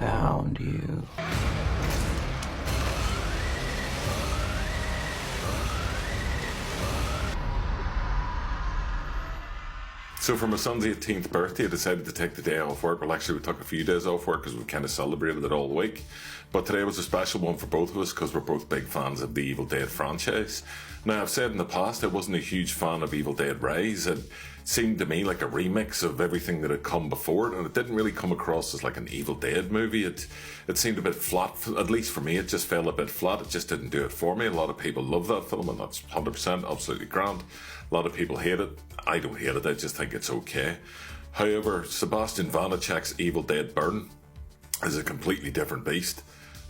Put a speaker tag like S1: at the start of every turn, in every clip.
S1: found you.
S2: So for my son's 18th birthday, I decided to take the day off work. Well, actually, we took a few days off work because we kind of celebrated it all week. But today was a special one for both of us because we're both big fans of the Evil Dead franchise. Now, I've said in the past I wasn't a huge fan of Evil Dead Rise. It seemed to me like a remix of everything that had come before it, and it didn't really come across as like an Evil Dead movie. It seemed a bit flat, at least for me. It just felt a bit flat. It just didn't do it for me. A lot of people love that film, and that's 100% absolutely grand. A lot of people hate it. I don't hate it. I just think it's okay. However, Sebastian Vanacek's Evil Dead Burn is a completely different beast.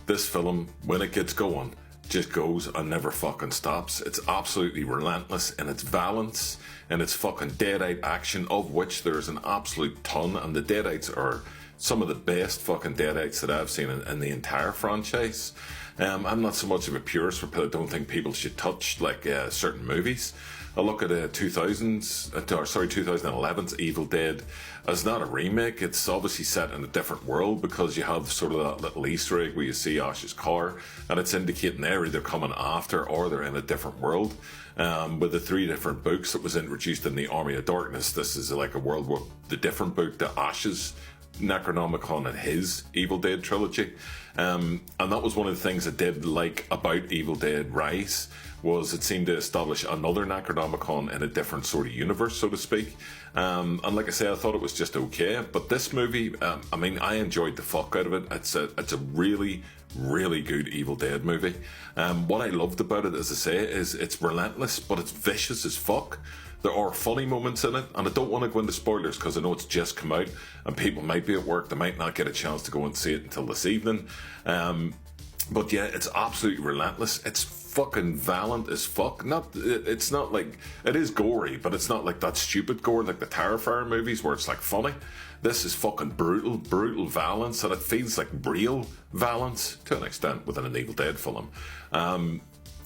S2: This film, when it gets going, just goes and never fucking stops. It's absolutely relentless in its violence and its fucking deadite action, of which there's an absolute ton, and the deadites are some of the best fucking deadites that I've seen in the entire franchise. I'm not so much of a purist, but I don't think people should touch like certain movies. I look at 2011's Evil Dead as not a remake. It's obviously set in a different world because you have sort of that little Easter egg where you see Ash's car, and it's indicating they're either coming after or they're in a different world. With the 3 different books that was introduced in the Army of Darkness, this is like a world where the different book to Ash's Necronomicon and his Evil Dead trilogy. And that was one of the things I did like about Evil Dead Rise, was it seemed to establish another Necronomicon in a different sort of universe, so to speak. And like I say, I thought it was just okay. But this movie, I mean, I enjoyed the fuck out of it. It's a really, really good Evil Dead movie. What I loved about it, as I say, is it's relentless, but it's vicious as fuck. There are funny moments in it, and I don't want to go into spoilers because I know it's just come out and people might be at work, they might not get a chance to go and see it until this evening. But yeah, it's absolutely relentless. It's fucking violent as fuck. It's not like, it is gory, but it's not like that stupid gore like the Terrifier movies where it's like funny. This is fucking brutal violence, and it feels like real violence to an extent within an Evil Dead film.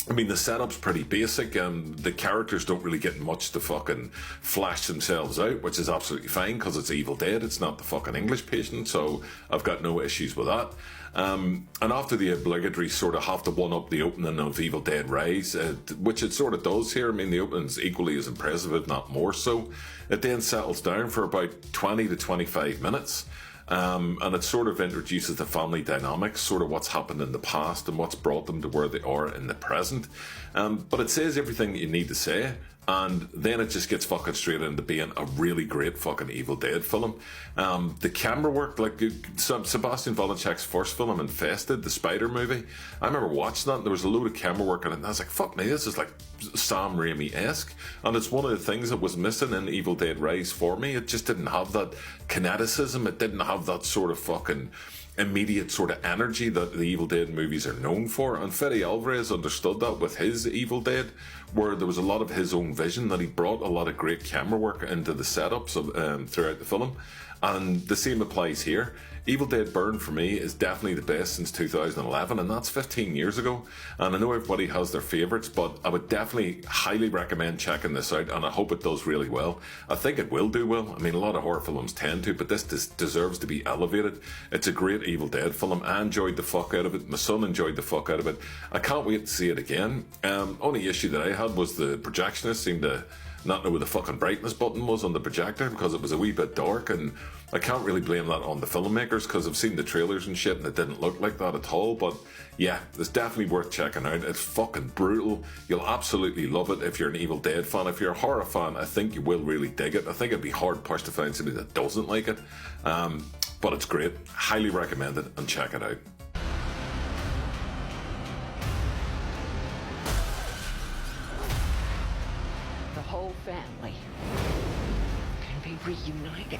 S2: I mean, the setup's pretty basic, and the characters don't really get much to fucking flash themselves out, which is absolutely fine because it's Evil Dead, it's not the fucking English Patient, so I've got no issues with that. And after the obligatory sort of have to one-up the opening of Evil Dead Rise, which it sort of does here, I mean, the opening's equally as impressive, if not more so, it then settles down for about 20 to 25 minutes. And it sort of introduces the family dynamics, sort of what's happened in the past and what's brought them to where they are in the present. But it says everything that you need to say, and then it just gets fucking straight into being a really great fucking Evil Dead film. The camera work, like Sebastian Vanacek's first film, Infested, the Spider movie, I remember watching that and there was a load of camera work in it, and I was like, fuck me, this is like Sam Raimi-esque, and it's one of the things that was missing in Evil Dead Rise for me. It just didn't have that kineticism, it didn't have that sort of fucking immediate sort of energy that the Evil Dead movies are known for, and Fede Alvarez understood that with his Evil Dead, where there was a lot of his own vision, that he brought a lot of great camera work into the setups of, throughout the film, and the same applies here. Evil Dead Burn for me is definitely the best since 2011, and that's 15 years ago, and I know everybody has their favourites, but I would definitely highly recommend checking this out, and I hope it does really well. I think it will do well. I mean, a lot of horror films tend to, but this deserves to be elevated. It's a great Evil Dead film. I enjoyed the fuck out of it. My son enjoyed the fuck out of it. I can't wait to see it again. Only issue that I had was the projectionist seemed to not know where the fucking brightness button was on the projector because it was a wee bit dark, and I can't really blame that on the filmmakers because I've seen the trailers and shit and it didn't look like that at all. But yeah, it's definitely worth checking out. It's fucking brutal. You'll absolutely love it if you're an Evil Dead fan. If you're a horror fan, I think you will really dig it. I think it'd be hard pushed to find somebody that doesn't like it, but it's great. Highly recommend it, and check it out.
S3: The whole family can be reunited.